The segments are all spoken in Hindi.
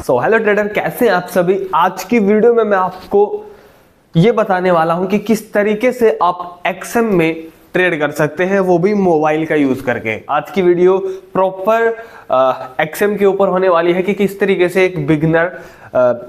सो हेलो ट्रेडर, कैसे हैं आप सभी। आज की वीडियो में मैं आपको ये बताने वाला हूं कि किस तरीके से आप एक्सएम में ट्रेड कर सकते हैं, वो भी मोबाइल का यूज करके। आज की वीडियो प्रॉपर एक्सएम के ऊपर होने वाली है कि किस तरीके से एक बिगिनर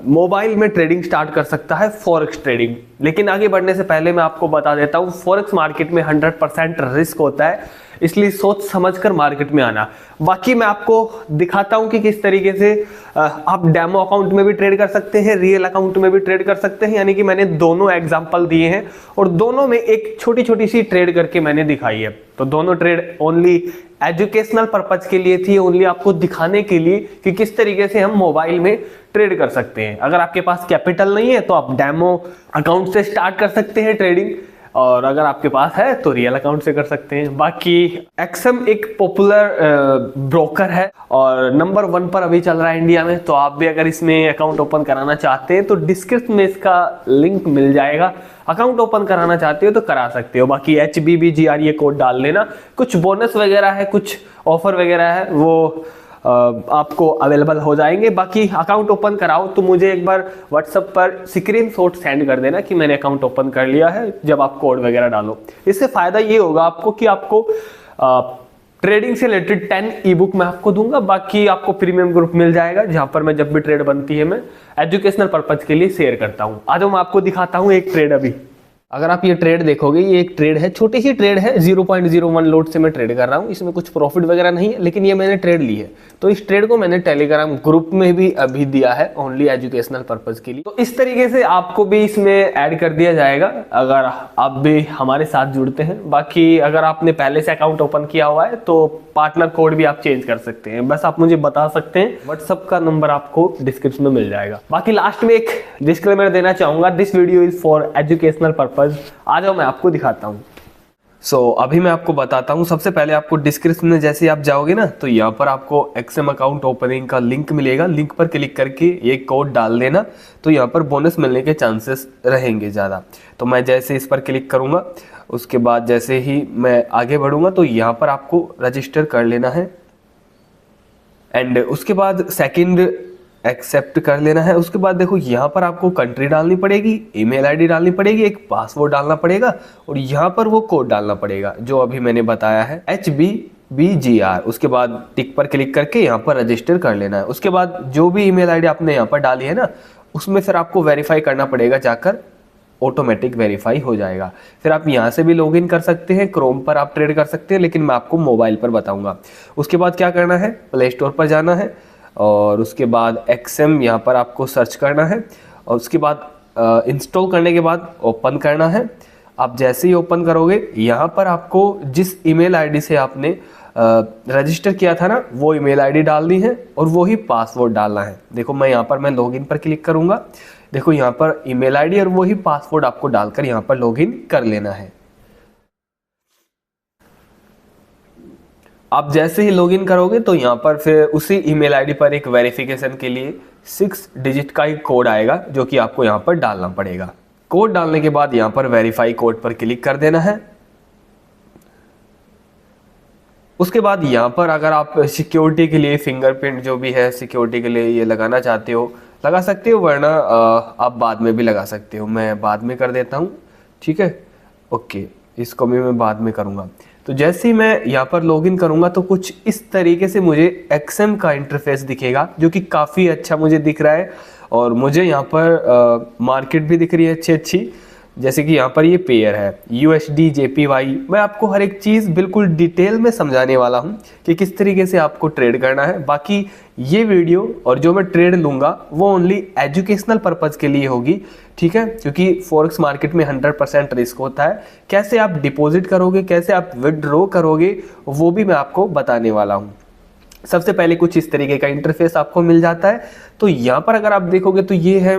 मोबाइल में ट्रेडिंग स्टार्ट कर सकता है, फॉरेक्स ट्रेडिंग। लेकिन आगे बढ़ने से पहले मैं आपको बता देता हूं, फॉरेक्स मार्केट में 100% रिस्क होता है, इसलिए सोच समझकर मार्केट में आना। बाकी मैं आपको दिखाता हूं कि किस तरीके से आप डेमो अकाउंट में भी ट्रेड कर सकते हैं, रियल अकाउंट में भी ट्रेड कर सकते हैं। यानी कि मैंने दोनों एग्जांपल दिए हैं और दोनों में एक छोटी छोटी सी ट्रेड करके मैंने दिखाई है। तो दोनों ट्रेड ओनली एजुकेशनल पर्पज के लिए थी, ओनली आपको दिखाने के लिए कि किस तरीके से हम मोबाइल में ट्रेड कर सकते हैं। अगर आपके पास कैपिटल नहीं है तो आप डेमो अकाउंट से स्टार्ट कर सकते हैं ट्रेडिंग, और अगर आपके पास है तो रियल अकाउंट से कर सकते हैं। बाकी एक्सएम एक पॉपुलर ब्रोकर है और नंबर 1 पर अभी चल रहा है इंडिया में। तो आप भी अगर इसमें अकाउंट ओपन कराना चाहते हैं तो डिस्क्रिप्शन में इसका लिंक मिल जाएगा। अकाउंट ओपन कराना चाहते हो तो करा सकते हो। बाकी HBBGR ये कोड डाल लेना। कुछ बोनस वगैरह है, कुछ ऑफर वगैरह है, वो आपको अवेलेबल हो जाएंगे। बाकी अकाउंट ओपन कराओ तो मुझे एक बार व्हाट्सएप पर स्क्रीनशॉट सेंड कर देना कि मैंने अकाउंट ओपन कर लिया है, जब आप कोड वगैरह डालो। इससे फायदा ये होगा आपको कि आपको ट्रेडिंग से रिलेटेड 10 ई बुक मैं आपको दूंगा। बाकी आपको प्रीमियम ग्रुप मिल जाएगा, जहां पर मैं जब भी ट्रेड बनती है मैं एजुकेशनल पर्पज के लिए शेयर करता हूं। आज मैं आपको दिखाता हूं एक ट्रेड। अभी अगर आप ये ट्रेड देखोगे, ये एक ट्रेड है, छोटी सी ट्रेड है, 0.01 लोड से मैं ट्रेड कर रहा हूँ। इसमें कुछ प्रॉफिट वगैरह नहीं है, लेकिन ये मैंने ट्रेड ली है। तो इस ट्रेड को मैंने टेलीग्राम ग्रुप में भी अभी दिया है, ओनली एजुकेशनल पर्पज के लिए। तो इस तरीके से आपको भी इसमें ऐड कर दिया जाएगा अगर आप भी हमारे साथ जुड़ते हैं। बाकी अगर आपने पहले से अकाउंट ओपन किया हुआ है तो पार्टनर कोड भी आप चेंज कर सकते हैं, बस आप मुझे बता सकते हैं। व्हाट्सएप का नंबर आपको डिस्क्रिप्शन में मिल जाएगा। बाकी लास्ट में एक डिस्क्लेमर देना चाहूंगा, this video is for educational purpose. आ जाओ मैं आपको दिखाता हूँ। अभी मैं आपको बताता हूँ। सबसे पहले आपको डिस्क्रिप्शन में जैसे आप जाओगे ना, तो यहाँ पर आपको एक्सएम अकाउंट ओपनिंग का लिंक मिलेगा। लिंक पर क्लिक करके ये कोड डाल देना, तो यहाँ पर बोनस मिलने के चांसेस रहेंगे ज़्यादा। तो मैं जैसे इस पर क्लिक करूँगा, उसके बाद जैसे ही मैं आगे बढ़ूँगा तो यहाँ पर आपको रजिस्टर कर लेना है एंड उसके बाद सेकंड एक्सेप्ट कर लेना है। उसके बाद देखो यहाँ पर आपको कंट्री डालनी पड़ेगी, ईमेल आईडी डालनी पड़ेगी, एक पासवर्ड डालना पड़ेगा और यहाँ पर वो कोड डालना पड़ेगा जो अभी मैंने बताया है, HBBGR। उसके बाद टिक पर क्लिक करके यहाँ पर रजिस्टर कर लेना है। उसके बाद जो भी ईमेल आईडी आपने यहाँ पर डाली है ना, उसमें फिर आपको वेरीफाई करना पड़ेगा, जाकर ऑटोमेटिक वेरीफाई हो जाएगा। फिर आप यहाँ से भी लॉगिन कर सकते हैं, क्रोम पर आप ट्रेड कर सकते हैं, लेकिन मैं आपको मोबाइल पर बताऊँगा। उसके बाद क्या करना है, प्ले स्टोर पर जाना है और उसके बाद एक्सएम यहाँ पर आपको सर्च करना है और उसके बाद इंस्टॉल करने के बाद ओपन करना है। आप जैसे ही ओपन करोगे, यहाँ पर आपको जिस ईमेल आईडी से आपने रजिस्टर किया था ना, वो ईमेल आईडी डालनी है और वो ही पासवर्ड डालना है। देखो मैं यहाँ पर लॉगिन पर क्लिक करूँगा। देखो यहाँ पर ईमेल आईडी और वही पासवर्ड आपको डालकर यहाँ पर लॉगिन कर लेना है। आप जैसे ही लॉगिन करोगे तो यहाँ पर फिर उसी ईमेल आईडी पर एक वेरिफिकेशन के लिए 6 डिजिट का एक कोड आएगा, जो कि आपको यहाँ पर डालना पड़ेगा। कोड डालने के बाद यहाँ पर वेरीफाई कोड पर क्लिक कर देना है। उसके बाद यहाँ पर अगर आप सिक्योरिटी के लिए फिंगरप्रिंट जो भी है सिक्योरिटी के लिए ये लगाना चाहते हो लगा सकते हो, वरना आप बाद में भी लगा सकते हो। मैं बाद में कर देता हूँ, ठीक है, ओके, इसको भी मैं बाद में करूँगा। तो जैसे ही मैं यहाँ पर लॉगिन करूँगा तो कुछ इस तरीके से मुझे एक्सएम का इंटरफेस दिखेगा, जो कि काफ़ी अच्छा मुझे दिख रहा है। और मुझे यहाँ पर मार्केट भी दिख रही है अच्छी, जैसे कि यहाँ पर ये पेयर है USD JPY। मैं आपको हर एक चीज़ बिल्कुल डिटेल में समझाने वाला हूँ कि किस तरीके से आपको ट्रेड करना है। बाकी ये वीडियो और जो मैं ट्रेड लूँगा वो ओनली एजुकेशनल पर्पज़ के लिए होगी, ठीक है, क्योंकि फॉरेक्स मार्केट में 100% रिस्क होता है। कैसे आप डिपॉजिट करोगे, कैसे आप विड्रॉ करोगे, वो भी मैं आपको बताने वाला हूँ। सबसे पहले कुछ इस तरीके का इंटरफेस आपको मिल जाता है। तो यहाँ पर अगर आप देखोगे तो ये है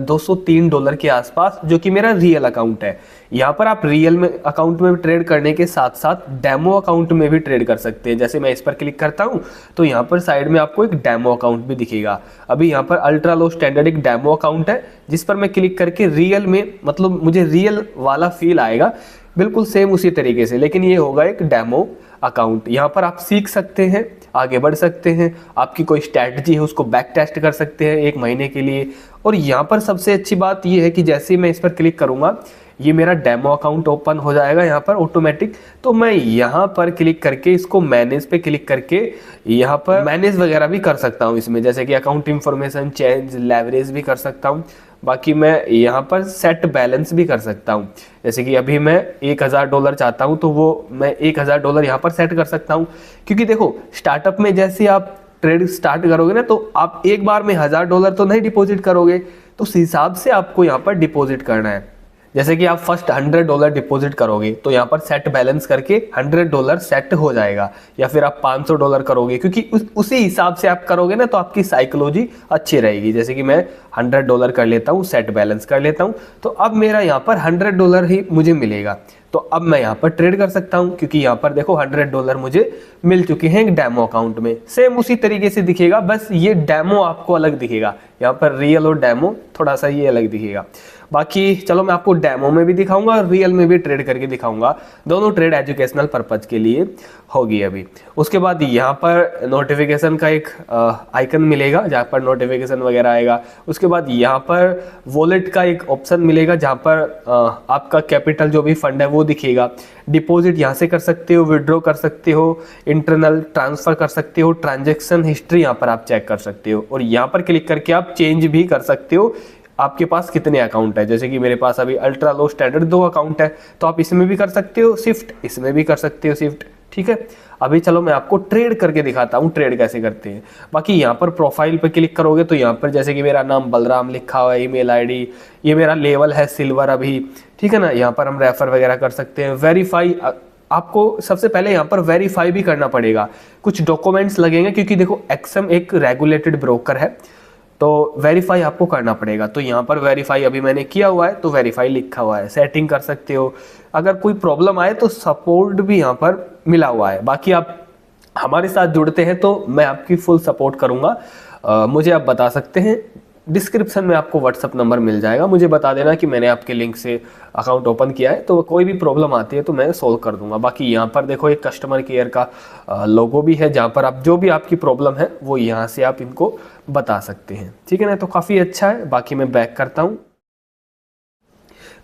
$203 के आसपास, जो कि मेरा रियल अकाउंट है। यहाँ पर आप रियल में अकाउंट में ट्रेड करने के साथ साथ डेमो अकाउंट में भी ट्रेड कर सकते हैं। जैसे मैं इस पर क्लिक करता हूँ तो यहाँ पर साइड में आपको एक डेमो अकाउंट भी दिखेगा। अभी यहाँ पर अल्ट्रा लो स्टैंडर्ड एक डेमो अकाउंट है, जिस पर मैं क्लिक करके रियल में, मतलब मुझे रियल वाला फील आएगा, बिल्कुल सेम उसी तरीके से, लेकिन ये होगा एक डेमो अकाउंट। यहाँ पर आप सीख सकते हैं, आगे बढ़ सकते हैं, आपकी कोई स्ट्रैटेजी है उसको बैक टेस्ट कर सकते हैं 1 महीने के लिए। और यहाँ पर सबसे अच्छी बात ये है कि जैसे ही मैं इस पर क्लिक करूँगा ये मेरा डेमो अकाउंट ओपन हो जाएगा यहाँ पर ऑटोमेटिक। तो मैं यहाँ पर क्लिक करके इसको मैनेज पे क्लिक करके यहाँ पर मैनेज वगैरह भी कर सकता हूँ इसमें, जैसे कि अकाउंट इंफॉर्मेशन चेंज, लेवरेज भी कर सकता हूँ। बाकी मैं यहाँ पर सेट बैलेंस भी कर सकता हूँ, जैसे कि अभी मैं $1000 चाहता हूँ तो वो मैं $1000 यहाँ पर सेट कर सकता हूँ। क्योंकि देखो स्टार्टअप में जैसे आप ट्रेड स्टार्ट करोगे ना, तो आप एक बार में $1000 तो नहीं डिपॉजिट करोगे, तो उस हिसाब से आपको यहाँ पर डिपॉजिट करना है। जैसे कि आप फर्स्ट $100 डिपॉजिट करोगे तो यहाँ पर सेट बैलेंस करके $100 सेट हो जाएगा, या फिर आप $500 करोगे, क्योंकि उसी हिसाब से आप करोगे ना तो आपकी साइकोलॉजी अच्छी रहेगी। जैसे कि मैं $100 कर लेता हूँ, सेट बैलेंस कर लेता हूँ, तो अब मेरा यहाँ पर $100 ही मुझे मिलेगा। तो अब मैं यहाँ पर ट्रेड कर सकता हूँ, क्योंकि यहाँ पर देखो $100 मुझे मिल चुके हैं एक डेमो अकाउंट में। सेम उसी तरीके से दिखेगा, बस ये डेमो आपको अलग दिखेगा, यहाँ पर रियल और डेमो थोड़ा सा ये अलग दिखेगा। बाकी चलो मैं आपको डेमो में भी दिखाऊंगा और रियल में भी ट्रेड करके दिखाऊंगा, दोनों ट्रेड एजुकेशनल पर्पज के लिए होगी अभी। उसके बाद यहाँ पर नोटिफिकेशन का एक आइकन मिलेगा जहाँ पर नोटिफिकेशन वगैरह आएगा। उसके बाद यहाँ पर वॉलेट का एक ऑप्शन मिलेगा जहाँ पर आपका कैपिटल जो भी फंड है वो दिखेगा। डिपॉजिट यहाँ से कर सकते हो, विड्रॉ कर सकते हो, इंटरनल ट्रांसफर कर सकते हो, ट्रांजेक्शन हिस्ट्री यहाँ पर आप चेक कर सकते हो, और यहाँ पर क्लिक करके आप चेंज भी कर सकते हो आपके पास कितने अकाउंट है। जैसे कि मेरे पास अभी अल्ट्रा लो स्टैंडर्ड 2 अकाउंट है, तो आप इसमें भी कर सकते हो शिफ्ट, इसमें भी कर सकते हो शिफ्ट। ठीक है, अभी चलो मैं आपको ट्रेड करके दिखाता हूँ ट्रेड कैसे करते हैं। बाकी यहाँ पर प्रोफाइल पे क्लिक करोगे तो यहाँ पर जैसे कि मेरा नाम बलराम लिखा हुआ है, ईमेल आईडी, ये मेरा लेवल है सिल्वर अभी, ठीक है ना। यहाँ पर हम रेफर वगैरह कर सकते हैं। वेरीफाई, आपको सबसे पहले यहाँ पर वेरीफाई भी करना पड़ेगा, कुछ डॉक्यूमेंट्स लगेंगे, क्योंकि देखो एक्सएम एक रेगुलेटेड ब्रोकर है, तो वेरीफाई आपको करना पड़ेगा। तो यहाँ पर वेरीफाई अभी मैंने किया हुआ है, तो वेरीफाई लिखा हुआ है। सेटिंग कर सकते हो, अगर कोई प्रॉब्लम आए तो सपोर्ट भी यहाँ पर मिला हुआ है। बाकी आप हमारे साथ जुड़ते हैं तो मैं आपकी फुल सपोर्ट करूँगा। मुझे आप बता सकते हैं, डिस्क्रिप्शन में आपको व्हाट्सअप नंबर मिल जाएगा, मुझे बता देना कि मैंने आपके लिंक से अकाउंट ओपन किया है, तो कोई भी प्रॉब्लम आती है तो मैं सोल्व कर दूंगा। बाकी यहाँ पर देखो एक कस्टमर केयर का लोगो भी है, जहाँ पर आप जो भी आपकी प्रॉब्लम है वो यहाँ से आप इनको बता सकते हैं, ठीक है ना। तो काफ़ी अच्छा है। बाकी मैं बैक करता हूँ।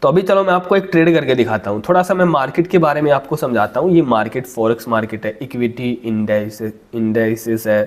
तो अभी चलो मैं आपको एक ट्रेड करके दिखाता हूँ, थोड़ा सा मैं मार्केट के बारे में आपको समझाता हूँ। ये मार्केट फॉरेक्स मार्केट है, इक्विटी इंडेक्सेस है,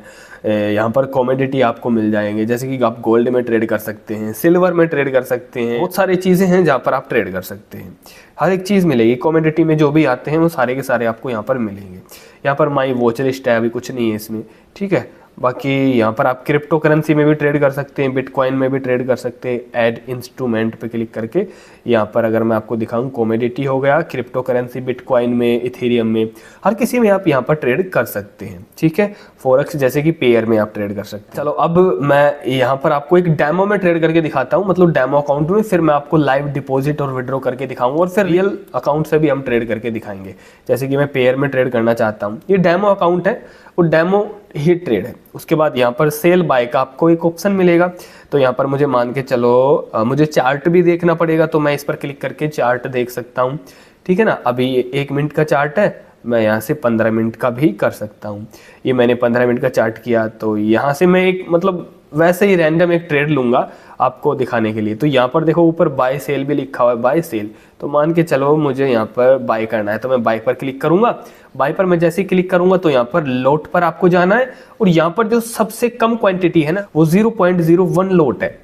यहाँ पर कमोडिटी आपको मिल जाएंगे, जैसे कि आप गोल्ड में ट्रेड कर सकते हैं, सिल्वर में ट्रेड कर सकते हैं, बहुत सारी चीज़ें हैं जहाँ पर आप ट्रेड कर सकते हैं। हर एक चीज़ मिलेगी, कमोडिटी में जो भी आते हैं वो सारे के सारे आपको यहाँ पर मिलेंगे। यहाँ पर माई वॉच लिस्ट है, अभी कुछ नहीं है इसमें, ठीक है। बाकी यहाँ पर आप क्रिप्टो करेंसी में भी ट्रेड कर सकते हैं, बिटकॉइन में भी ट्रेड कर सकते हैं। ऐड इंस्ट्रूमेंट पे क्लिक करके यहाँ पर अगर मैं आपको दिखाऊं, कमोडिटी हो गया, क्रिप्टो करेंसी, बिटकॉइन में, इथेरियम में, हर किसी में आप यहाँ पर ट्रेड कर सकते हैं, ठीक है। फॉरेक्स जैसे कि पेयर में आप ट्रेड कर सकते हैं। चलो अब मैं यहाँ पर आपको एक डेमो में ट्रेड करके दिखाता हूँ, मतलब डेमो अकाउंट में, फिर मैं आपको लाइव डिपॉजिट और विड्रॉ करके दिखाऊंगा, और फिर रियल अकाउंट से भी हम ट्रेड करके दिखाएंगे। जैसे कि मैं पेयर में ट्रेड करना चाहता हूँ, ये डेमो अकाउंट है, वो डेमो ही ट्रेड है। उसके बाद यहाँ पर सेल बाय का आपको एक ऑप्शन मिलेगा, तो यहाँ पर मुझे मान के चलो मुझे चार्ट भी देखना पड़ेगा, तो मैं इस पर क्लिक करके चार्ट देख सकता हूँ, ठीक है ना। अभी ये 1 मिनट का चार्ट है, मैं यहाँ से 15 मिनट का भी कर सकता हूँ। ये मैंने 15 मिनट का चार्ट किया, तो यहाँ से मैं एक मतलब वैसे ही रैंडम एक ट्रेड लूँगा आपको दिखाने के लिए। तो यहाँ पर देखो ऊपर बाय सेल भी लिखा हुआ है, बाय सेल, तो मान के चलो मुझे यहाँ पर बाय करना है, तो मैं बाय पर क्लिक करूँगा। बाय पर मैं जैसे ही क्लिक करूँगा तो यहाँ पर लोट पर आपको जाना है, और यहाँ पर जो सबसे कम क्वांटिटी है ना वो 0.01 लोट है,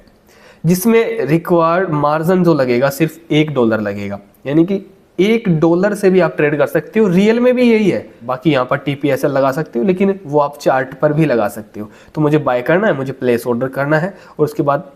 जिसमें रिक्वायर्ड मार्जिन जो लगेगा सिर्फ $1 लगेगा, यानी कि $1 से भी आप ट्रेड कर सकते हो। रियल में भी यही है। बाकी यहाँ पर TPSL लगा सकते हो, लेकिन वो आप चार्ट पर भी लगा सकते हो। तो मुझे बाय करना है, मुझे प्लेस ऑर्डर करना है, और उसके बाद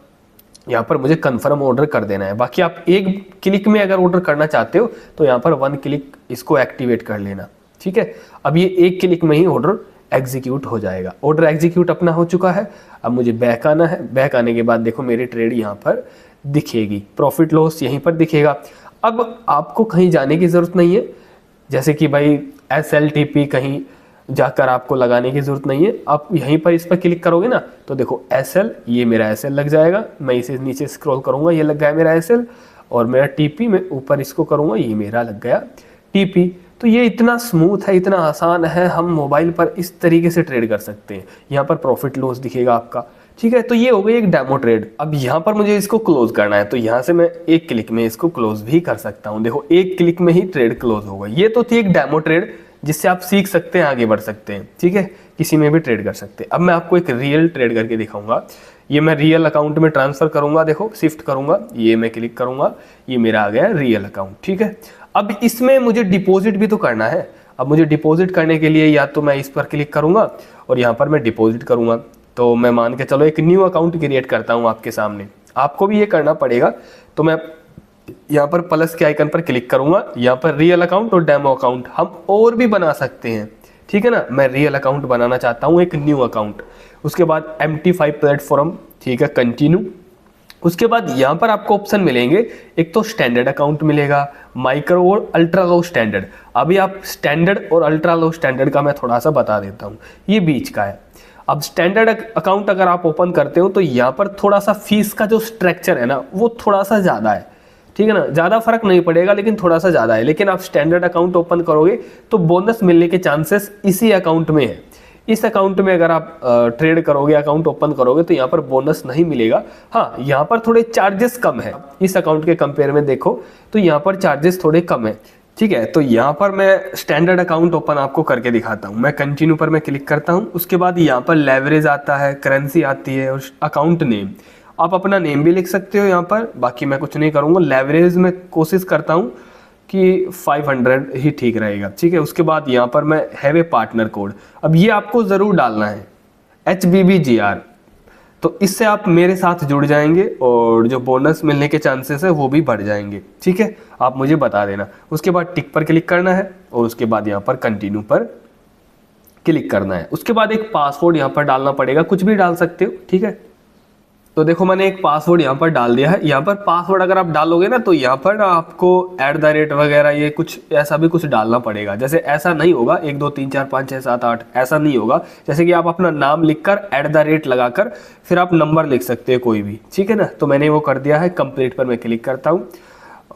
यहाँ पर मुझे कंफर्म ऑर्डर कर देना है। बाकी आप एक क्लिक में अगर ऑर्डर करना चाहते हो तो यहाँ पर 1 क्लिक इसको एक्टिवेट कर लेना, ठीक है। अब ये 1 क्लिक में ही ऑर्डर एग्जीक्यूट हो जाएगा। ऑर्डर एग्जीक्यूट अपना हो चुका है। अब मुझे बैक आना है। बैक आने के बाद देखो मेरी ट्रेड यहाँ पर दिखेगी, प्रॉफिट लॉस यहीं पर दिखेगा। अब आपको कहीं जाने की ज़रूरत नहीं है, जैसे कि भाई SLTP कहीं जाकर आपको लगाने की ज़रूरत नहीं है। आप यहीं पर इस पर क्लिक करोगे ना, तो देखो SL, ये मेरा SL लग जाएगा। मैं इसे नीचे स्क्रॉल करूँगा, ये लग गया मेरा SL, और मेरा TP में ऊपर इसको करूँगा, ये मेरा लग गया TP। तो ये इतना स्मूथ है, इतना आसान है, हम मोबाइल पर इस तरीके से ट्रेड कर सकते हैं। यहाँ पर प्रॉफिट लॉस दिखेगा आपका, ठीक है। तो ये हो गई एक डेमो ट्रेड। अब यहाँ पर मुझे इसको क्लोज करना है, तो यहाँ से मैं एक क्लिक में इसको क्लोज भी कर सकता हूँ। देखो एक क्लिक में ही ट्रेड क्लोज होगा। ये तो थी एक डेमो ट्रेड जिससे आप सीख सकते हैं, आगे बढ़ सकते हैं, ठीक है, किसी में भी ट्रेड कर सकते हैं। अब मैं आपको एक रियल ट्रेड करके दिखाऊंगा। ये मैं रियल अकाउंट में ट्रांसफर करूंगा, देखो शिफ्ट करूंगा, ये मैं क्लिक करूंगा, ये मेरा आ गया रियल अकाउंट, ठीक है। अब इसमें मुझे डिपॉजिट भी तो करना है। अब मुझे डिपॉजिट करने के लिए या तो मैं इस पर क्लिक करूंगा और यहाँ पर मैं डिपॉजिट करूंगा। तो मैं मान के चलो एक न्यू अकाउंट क्रिएट करता हूँ आपके सामने, आपको भी ये करना पड़ेगा। तो मैं यहाँ पर प्लस के आइकन पर क्लिक करूंगा, यहाँ पर रियल अकाउंट और डेमो अकाउंट हम और भी बना सकते हैं, ठीक है ना। मैं रियल अकाउंट बनाना चाहता हूँ, एक न्यू अकाउंट। उसके बाद MT5 प्लेटफॉर्म, ठीक है, कंटिन्यू। उसके बाद यहाँ पर आपको ऑप्शन मिलेंगे, एक तो स्टैंडर्ड अकाउंट मिलेगा, माइक्रो और अल्ट्रा लो स्टैंडर्ड। अभी आप स्टैंडर्ड और अल्ट्रा लो स्टैंडर्ड का मैं थोड़ा सा बता देता हूँ, ये बीच का है। अब स्टैंडर्ड अकाउंट अगर आप ओपन करते हो तो यहाँ पर थोड़ा सा फीस का जो स्ट्रक्चर है ना वो थोड़ा सा ज़्यादा है, ठीक है ना। ज़्यादा फर्क नहीं पड़ेगा लेकिन थोड़ा सा ज़्यादा है। लेकिन आप स्टैंडर्ड अकाउंट ओपन करोगे तो बोनस मिलने के चांसेस इसी अकाउंट में है। इस अकाउंट में अगर आप ट्रेड करोगे, अकाउंट ओपन करोगे तो यहाँ पर बोनस नहीं मिलेगा। हाँ, यहाँ पर थोड़े चार्जेस कम है, इस अकाउंट के कंपेयर में देखो तो यहाँ पर चार्जेस थोड़े कम है, ठीक है। तो यहाँ पर मैं स्टैंडर्ड अकाउंट ओपन आपको करके दिखाता हूँ। मैं कंटिन्यू पर मैं क्लिक करता हूँ। उसके बाद यहाँ पर लेवरेज आता है, करेंसी आती है और अकाउंट नेम। आप अपना नेम भी लिख सकते हो यहाँ पर, बाकी मैं कुछ नहीं करूँगा। लेवरेज में कोशिश करता हूँ कि 500 ही ठीक रहेगा, ठीक है। उसके बाद यहाँ पर मैं हैव ए पार्टनर कोड, अब ये आपको ज़रूर डालना है, HBBGR। तो इससे आप मेरे साथ जुड़ जाएंगे और जो बोनस मिलने के चांसेस है वो भी बढ़ जाएंगे, ठीक है। आप मुझे बता देना। उसके बाद टिक पर क्लिक करना है और उसके बाद यहाँ पर कंटिन्यू पर क्लिक करना है। उसके बाद एक पासवर्ड यहाँ पर डालना पड़ेगा, कुछ भी डाल सकते हो, ठीक है। तो देखो मैंने एक पासवर्ड यहाँ पर डाल दिया है। यहाँ पर पासवर्ड अगर आप डालोगे ना तो यहाँ पर ना आपको @ वगैरह ये कुछ ऐसा भी कुछ डालना पड़ेगा। जैसे ऐसा नहीं होगा 1 2 3 4 5 6 7 8 ऐसा नहीं होगा। जैसे कि आप अपना नाम लिखकर @ लगाकर फिर आप नंबर लिख सकते हैं कोई भी, ठीक है ना। तो मैंने वो कर दिया है। कंप्लीट पर मैं क्लिक करता हूँ।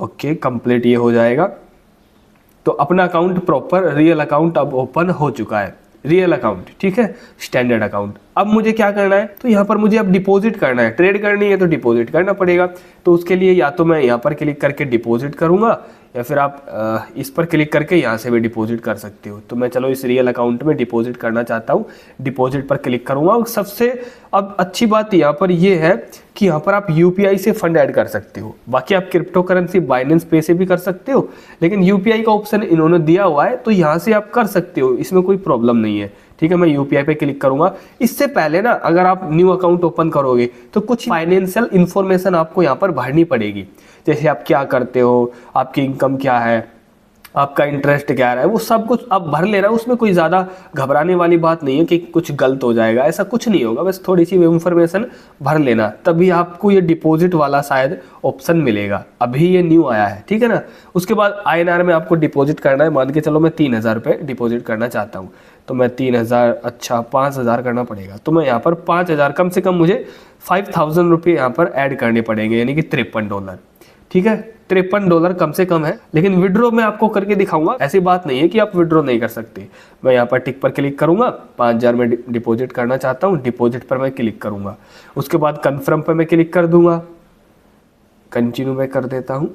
ओके, कंप्लीट ये हो जाएगा। तो अपना अकाउंट प्रॉपर रियल अकाउंट अब ओपन हो चुका है, रियल अकाउंट, ठीक है, स्टैंडर्ड अकाउंट। अब मुझे क्या करना है, तो यहाँ पर मुझे अब डिपॉजिट करना है, ट्रेड करनी है तो डिपॉजिट करना पड़ेगा। तो उसके लिए या तो मैं यहाँ पर क्लिक करके डिपॉजिट करूँगा या फिर आप इस पर क्लिक करके यहाँ से भी डिपॉजिट कर सकते हो। तो मैं चलो इस रियल अकाउंट में डिपॉजिट करना चाहता हूँ, डिपॉजिट पर क्लिक करूँगा। और सबसे अब अच्छी बात यहाँ पर ये है कि यहाँ पर आप UPI से फंड ऐड कर सकते हो। बाकी आप क्रिप्टो करेंसी बाइनेंस पे से भी कर सकते हो, लेकिन UPI का ऑप्शन इन्होंने दिया हुआ है तो यहाँ से आप कर सकते हो, इसमें कोई प्रॉब्लम नहीं है, ठीक है। मैं UPI पे क्लिक करूंगा। इससे पहले ना अगर आप न्यू अकाउंट ओपन करोगे तो कुछ फाइनेंशियल इंफॉर्मेशन आपको यहाँ पर भरनी पड़ेगी। जैसे आप क्या करते हो, आपकी इनकम क्या है, आपका इंटरेस्ट क्या है, वो सब कुछ आप भर लेना। उसमें कोई ज़्यादा घबराने वाली बात नहीं है कि कुछ गलत हो जाएगा, ऐसा कुछ नहीं होगा। बस थोड़ी सी इंफॉर्मेशन भर लेना, तभी आपको ये डिपॉजिट वाला शायद ऑप्शन मिलेगा। अभी ये न्यू आया है, ठीक है ना। उसके बाद INR में आपको डिपॉजिट करना है। मान के चलो मैं 3000 रुपये डिपॉजिट करना चाहता हूँ, तो मैं 3000, अच्छा 5000 करना पड़ेगा। तो मैं यहाँ पर 5000, कम से कम मुझे 5000 रुपये यहाँ पर ऐड करने पड़ेंगे, यानी कि $53, ठीक है। $53 कम से कम है। लेकिन विड्रॉ मैं आपको करके दिखाऊंगा, ऐसी बात नहीं है कि आप विड्रॉ नहीं कर सकते। मैं यहाँ पर टिक पर क्लिक करूंगा, 5000 में डिपॉजिट करना चाहता हूँ, डिपॉजिट पर मैं क्लिक करूंगा। उसके बाद कन्फर्म पर मैं क्लिक कर दूंगा, कंटिन्यू में कर देता हूँ।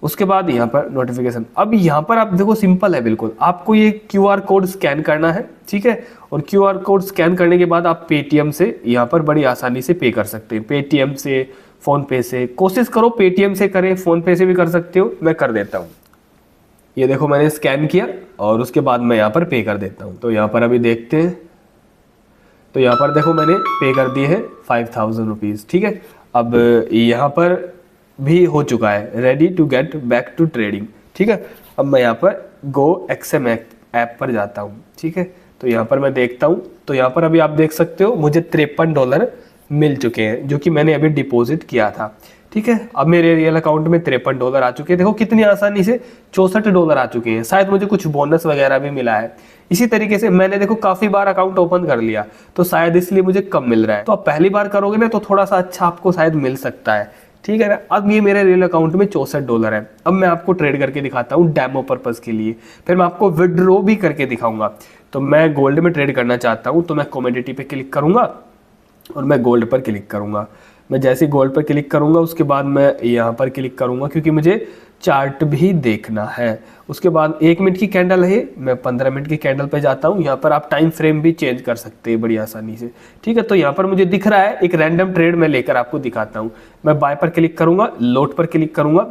उसके बाद यहाँ पर नोटिफिकेशन। अब यहाँ पर आप देखो सिंपल है बिल्कुल, आपको ये QR कोड स्कैन करना है, ठीक है। और QR कोड स्कैन करने के बाद आप पेटीएम से यहाँ पर बड़ी आसानी से पे कर सकते हैं। पेटीएम से, फ़ोन पे से, कोशिश करो पेटीएम से करें, फ़ोन पे से भी कर सकते हो। मैं कर देता हूँ। ये देखो मैंने स्कैन किया और उसके बाद मैं यहाँ पर पे कर देता हूँ। तो यहाँ पर अभी देखते हैं, तो यहाँ पर देखो मैंने पे कर दिए है 5000 रुपीज़, ठीक है। अब यहाँ पर भी हो चुका है, ready to get back to trading, ठीक है। अब मैं यहाँ पर GoXM ऐप पर जाता हूँ, ठीक है। तो यहाँ पर मैं देखता हूँ, तो यहाँ पर अभी आप देख सकते हो मुझे $53 मिल चुके हैं, जो कि मैंने अभी डिपॉजिट किया था, ठीक है। अब मेरे रियल अकाउंट में $53 आ चुके हैं। देखो कितनी आसानी से $64 आ चुके हैं। शायद मुझे कुछ बोनस वगैरह भी मिला है। इसी तरीके से मैंने देखो काफ़ी बार अकाउंट ओपन कर लिया, तो शायद इसलिए मुझे कम मिल रहा है। तो आप पहली बार करोगे ना तो थोड़ा सा अच्छा आपको शायद मिल सकता है, ठीक है ना। अब ये मेरे रियल अकाउंट में $64 है। अब मैं आपको ट्रेड करके दिखाता हूँ डेमो पर्पस के लिए, फिर मैं आपको विड्रॉ भी करके दिखाऊंगा। तो मैं गोल्ड में ट्रेड करना चाहता हूँ, तो मैं कमोडिटी पे क्लिक करूंगा और मैं गोल्ड पर क्लिक करूंगा। मैं जैसे गोल्ड पर क्लिक करूंगा उसके बाद मैं यहाँ पर क्लिक करूंगा, क्योंकि मुझे चार्ट भी देखना है। उसके बाद 1 मिनट की कैंडल है, मैं 15 मिनट की कैंडल पे जाता हूँ। यहाँ पर आप टाइम फ्रेम भी चेंज कर सकते हैं बड़ी आसानी से, ठीक है। तो यहाँ पर मुझे दिख रहा है एक रैंडम ट्रेड मैं लेकर आपको दिखाता हूँ। मैं बाय पर क्लिक करूंगा, लोट पर क्लिक करूंगा,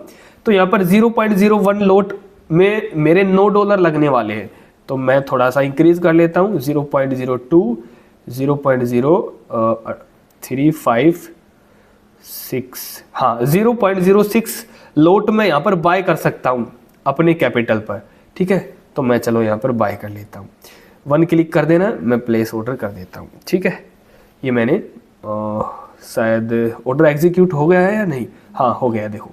तो यहाँ पर 0.01 लोट में मेरे $9 लगने वाले हैं। तो मैं थोड़ा सा इंक्रीज कर लेता हूँ, 0.02, 0.0356, हाँ 0.06 लोट में यहाँ पर बाय कर सकता हूँ अपने कैपिटल पर, ठीक है। तो मैं चलो यहाँ पर बाय कर लेता हूँ, 1 क्लिक कर देना, मैं प्लेस ऑर्डर कर देता हूँ, ठीक है। ये मैंने शायद ऑर्डर एग्जीक्यूट हो गया है या नहीं, हाँ हो गया, देखो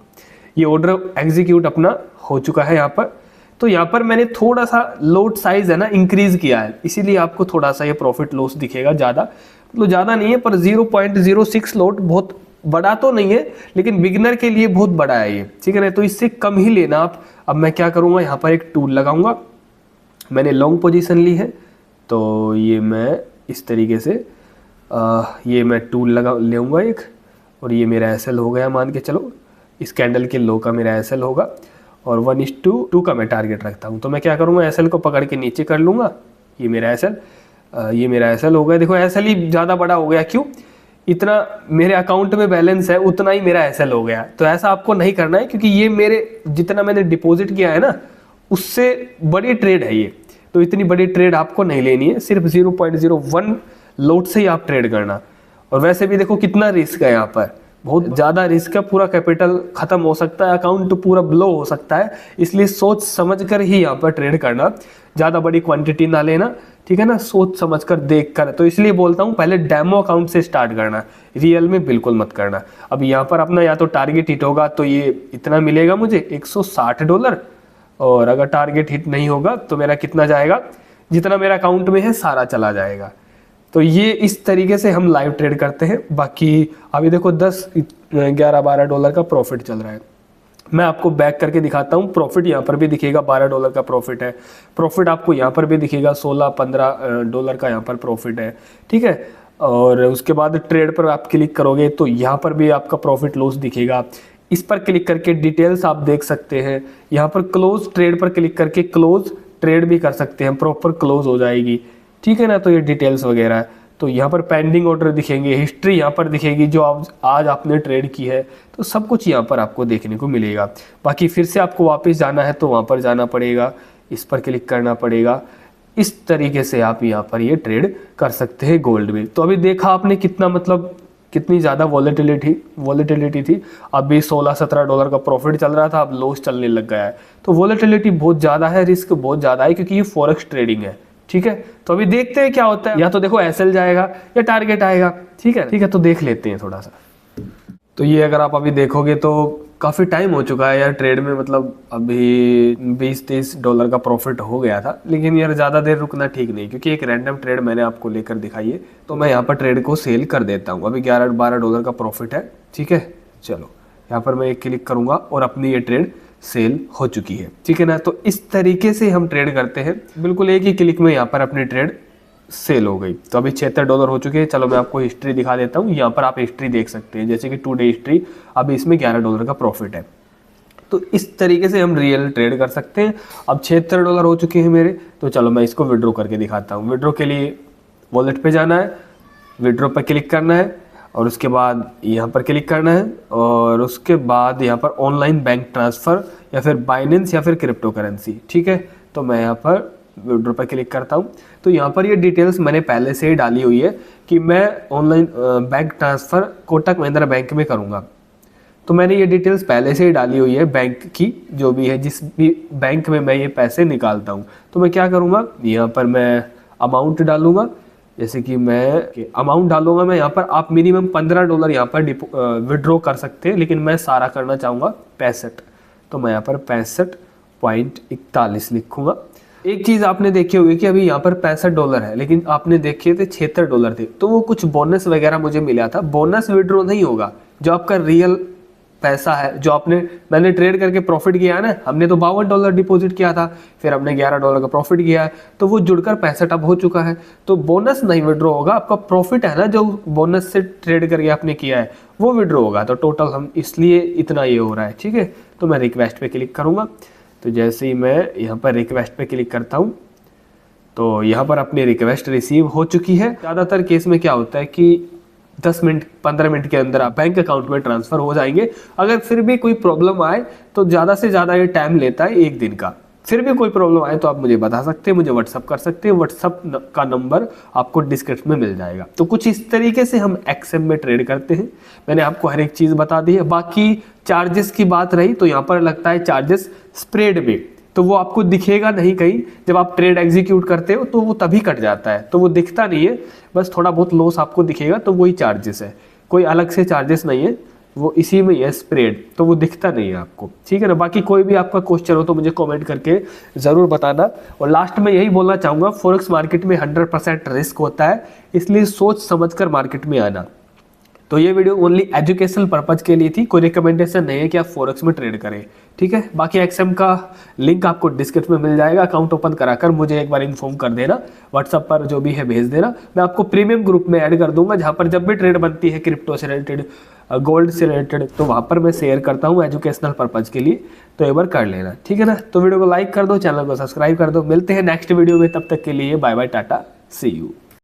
ये ऑर्डर एग्जीक्यूट अपना हो चुका है यहाँ पर। तो यहाँ पर मैंने थोड़ा सा लोट साइज है ना इंक्रीज किया है, इसीलिए आपको थोड़ा सा ये प्रॉफिट लॉस दिखेगा, ज़्यादा मतलब ज़्यादा नहीं है, पर 0.06 लोट बहुत बड़ा तो नहीं है, लेकिन बिगिनर के लिए बहुत बड़ा है ये, ठीक है ना। तो इससे कम ही लेना आप। अब मैं क्या करूँगा, यहाँ पर एक टूल लगाऊंगा, मैंने लॉन्ग पोजीशन ली है, तो ये मैं इस तरीके से ये मैं टूल लेऊंगा एक, और ये मेरा एसएल हो गया, मान के चलो इस कैंडल के लो का मेरा एसएल होगा, और 1:2 का मैं टारगेट रखता हूँ। तो मैं क्या करूँगा, एसएल को पकड़ के नीचे कर लूँगा, ये मेरा एसएल हो गया। देखो एसएल ही ज़्यादा बड़ा हो गया, क्यों, इतना मेरे अकाउंट में बैलेंस है उतना ही मेरा एसएल हो गया। तो ऐसा आपको नहीं करना है, क्योंकि ये मेरे जितना मैंने डिपॉजिट किया है ना उससे बड़ी ट्रेड है ये, तो इतनी बड़ी ट्रेड आपको नहीं लेनी है, सिर्फ 0.01 लोट से ही आप ट्रेड करना। और वैसे भी देखो कितना रिस्क है, यहाँ पर बहुत ज़्यादा रिस्क है, पूरा कैपिटल खत्म हो सकता है, अकाउंट पूरा ब्लो हो सकता है, इसलिए सोच समझ कर ही यहाँ पर ट्रेड करना, ज़्यादा बड़ी क्वांटिटी ना लेना, ठीक है ना, सोच समझ कर देख कर। तो इसलिए बोलता हूँ पहले डेमो अकाउंट से स्टार्ट करना, रियल में बिल्कुल मत करना। अब यहाँ पर अपना या तो टारगेट हिट होगा तो ये इतना मिलेगा मुझे $160, और अगर टारगेट हिट नहीं होगा तो मेरा कितना जाएगा, जितना मेरा अकाउंट में है सारा चला जाएगा। तो ये इस तरीके से हम लाइव ट्रेड करते हैं। बाकी अभी देखो 10, 11, $12 का प्रॉफिट चल रहा है। मैं आपको बैक करके दिखाता हूँ, प्रॉफिट यहाँ पर भी दिखेगा, $12 का प्रॉफिट है। प्रॉफिट आपको यहाँ पर भी दिखेगा, $16-15 का यहाँ पर प्रॉफिट है, ठीक है। और उसके बाद ट्रेड पर आप क्लिक करोगे तो यहाँ पर भी आपका प्रॉफिट लॉस दिखेगा। इस पर क्लिक करके डिटेल्स आप देख सकते हैं। यहाँ पर क्लोज ट्रेड पर क्लिक करके क्लोज ट्रेड भी कर सकते हैं, प्रॉपर क्लोज हो जाएगी, ठीक है ना। तो ये डिटेल्स वगैरह है। तो यहाँ पर पेंडिंग ऑर्डर दिखेंगे, हिस्ट्री यहाँ पर दिखेगी जो आज आपने ट्रेड की है, तो सब कुछ यहाँ पर आपको देखने को मिलेगा। बाकी फिर से आपको वापस जाना है तो वहाँ पर जाना पड़ेगा, इस पर क्लिक करना पड़ेगा। इस तरीके से आप यहाँ पर ये ट्रेड कर सकते हैं गोल्ड में। तो अभी देखा आपने कितना, मतलब कितनी ज़्यादा वॉलेटिलिटी थी। अभी $16-17 का प्रॉफिट चल रहा था, अब लॉस चलने लग गया है। तो वॉलेटिलिटी बहुत ज़्यादा है, रिस्क बहुत ज़्यादा है, क्योंकि ये फॉरेक्स ट्रेडिंग है, ठीक है। तो अभी देखते हैं क्या होता है, या तो देखो एसएल जाएगा या टारगेट आएगा, ठीक है। तो देख लेते हैं थोड़ा सा। तो ये अगर आप अभी देखोगे तो काफ़ी टाइम हो चुका है यार ट्रेड में, मतलब अभी $20-30 का प्रॉफिट हो गया था, लेकिन यार ज़्यादा देर रुकना ठीक नहीं, क्योंकि एक रैंडम ट्रेड मैंने आपको लेकर दिखाई है, तो मैं यहाँ पर ट्रेड को सेल कर देता हूँ। अभी $11-12 का प्रॉफिट है, ठीक है। चलो यहाँ पर मैं एक क्लिक करूँगा और अपनी ये ट्रेड सेल हो चुकी है, ठीक है ना। तो इस तरीके से हम ट्रेड करते हैं, बिल्कुल एक ही क्लिक में यहाँ पर अपनी ट्रेड सेल हो गई। तो अभी $76 हो चुके हैं। चलो मैं आपको हिस्ट्री दिखा देता हूँ, यहाँ पर आप हिस्ट्री देख सकते हैं, जैसे कि 2 डे हिस्ट्री, अभी इसमें $11 का प्रॉफिट है। तो इस तरीके से हम रियल ट्रेड कर सकते हैं। अब $76 हो चुके हैं मेरे, तो चलो मैं इसको विड्रॉ करके दिखाता हूँ। विड्रॉ के लिए वॉलेट पे जाना है, विड्रॉ पर क्लिक करना है, और उसके बाद यहाँ पर क्लिक करना है, और उसके बाद यहाँ पर ऑनलाइन बैंक ट्रांसफ़र या फिर बाइनेंस या फिर क्रिप्टो करेंसी, ठीक है। तो मैं यहाँ पर विड्रॉ पर क्लिक करता हूँ। तो यहाँ पर ये डिटेल्स मैंने पहले से ही डाली हुई है कि मैं online bank transfer Kotak Mahindra bank में करूँगा। तो मैंने ये डिटेल्स पहले से ही डाली हुई है बैंक की, जो भी है, जिस भी बैंक में मैं ये पैसे निकालता हूँ। तो मैं क्या करूँगा, यहाँ पर मैं अमाउंट डालूँगा, जैसे कि मैं अमाउंट डालूंगा मैं यहाँ पर, आप मिनिमम $15 यहाँ पर विड्रॉ कर सकते हैं, लेकिन मैं सारा करना चाहूँगा 65। तो मैं यहाँ पर 65.41 लिखूँगा। एक चीज़ आपने देखी होगी कि अभी यहाँ पर $65 है, लेकिन आपने देखे थे $76 थे, तो वो कुछ बोनस वगैरह मुझे मिला था। बोनस विड्रॉ नहीं होगा, जो आपका रियल पैसा है जो मैंने ट्रेड करके प्रॉफिट किया है ना, हमने तो $52 डिपॉजिट किया था, फिर हमने $11 का प्रॉफिट किया है, तो वो जुड़कर 65 अब हो चुका है। तो बोनस नहीं विड्रॉ होगा, आपका प्रॉफिट है ना जो बोनस से ट्रेड करके आपने किया है वो विड्रॉ होगा। तो टोटल हम इसलिए इतना ये हो रहा है, ठीक है। तो मैं रिक्वेस्ट पे क्लिक करूँगा, तो जैसे ही मैं यहाँ पर रिक्वेस्ट पे क्लिक करता हूँ तो यहाँ पर अपनी रिक्वेस्ट रिसीव हो चुकी है। ज़्यादातर केस में क्या होता है कि 10 मिनट 15 मिनट के अंदर आप बैंक अकाउंट में ट्रांसफ़र हो जाएंगे। अगर फिर भी कोई प्रॉब्लम आए तो ज़्यादा से ज़्यादा ये टाइम लेता है 1 दिन का। फिर भी कोई प्रॉब्लम आए तो आप मुझे बता सकते हैं, मुझे व्हाट्सअप कर सकते हैं, व्हाट्सअप का नंबर आपको डिस्क्रिप्शन में मिल जाएगा। तो कुछ इस तरीके से हम एक्सएम में ट्रेड करते हैं। मैंने आपको हर एक चीज़ बता दी है। बाकी चार्जेस की बात रही तो यहाँ पर लगता है चार्जेस स्प्रेड में, तो वो आपको दिखेगा नहीं कहीं। जब आप ट्रेड एग्जीक्यूट करते हो तो वो तभी कट जाता है, तो वो दिखता नहीं है, बस थोड़ा बहुत लॉस आपको दिखेगा, तो वही चार्जेस है, कोई अलग से चार्जेस नहीं है, वो इसी में ही है स्प्रेड, तो वो दिखता नहीं है आपको, ठीक है ना। बाकी कोई भी आपका क्वेश्चन हो तो मुझे कमेंट करके ज़रूर बताना। और लास्ट में यही बोलना चाहूँगा, फॉरेक्स मार्केट में 100% रिस्क होता है, इसलिए सोच समझकर मार्केट में आना। तो ये वीडियो ओनली एजुकेशनल पर्पज के लिए थी, कोई रिकमेंडेशन नहीं है कि आप फॉरेक्स में ट्रेड करें, ठीक है। बाकी एक्सएम का लिंक आपको डिस्क्रिप्शन में मिल जाएगा। अकाउंट ओपन कराकर मुझे एक बार इन्फॉर्म कर देना, व्हाट्सअप पर जो भी है भेज देना, मैं आपको प्रीमियम ग्रुप में ऐड कर दूंगा, जहाँ पर जब भी ट्रेड बनती है क्रिप्टो से रिलेटेड, गोल्ड से रिलेटेड, तो वहाँ पर मैं शेयर करता हूँ एजुकेशनल पर्पज के लिए, तो एक बार कर लेना, ठीक है ना। तो वीडियो को लाइक कर दो, चैनल को सब्सक्राइब कर दो। मिलते हैं नेक्स्ट वीडियो में, तब तक के लिए bye bye, tata, see you.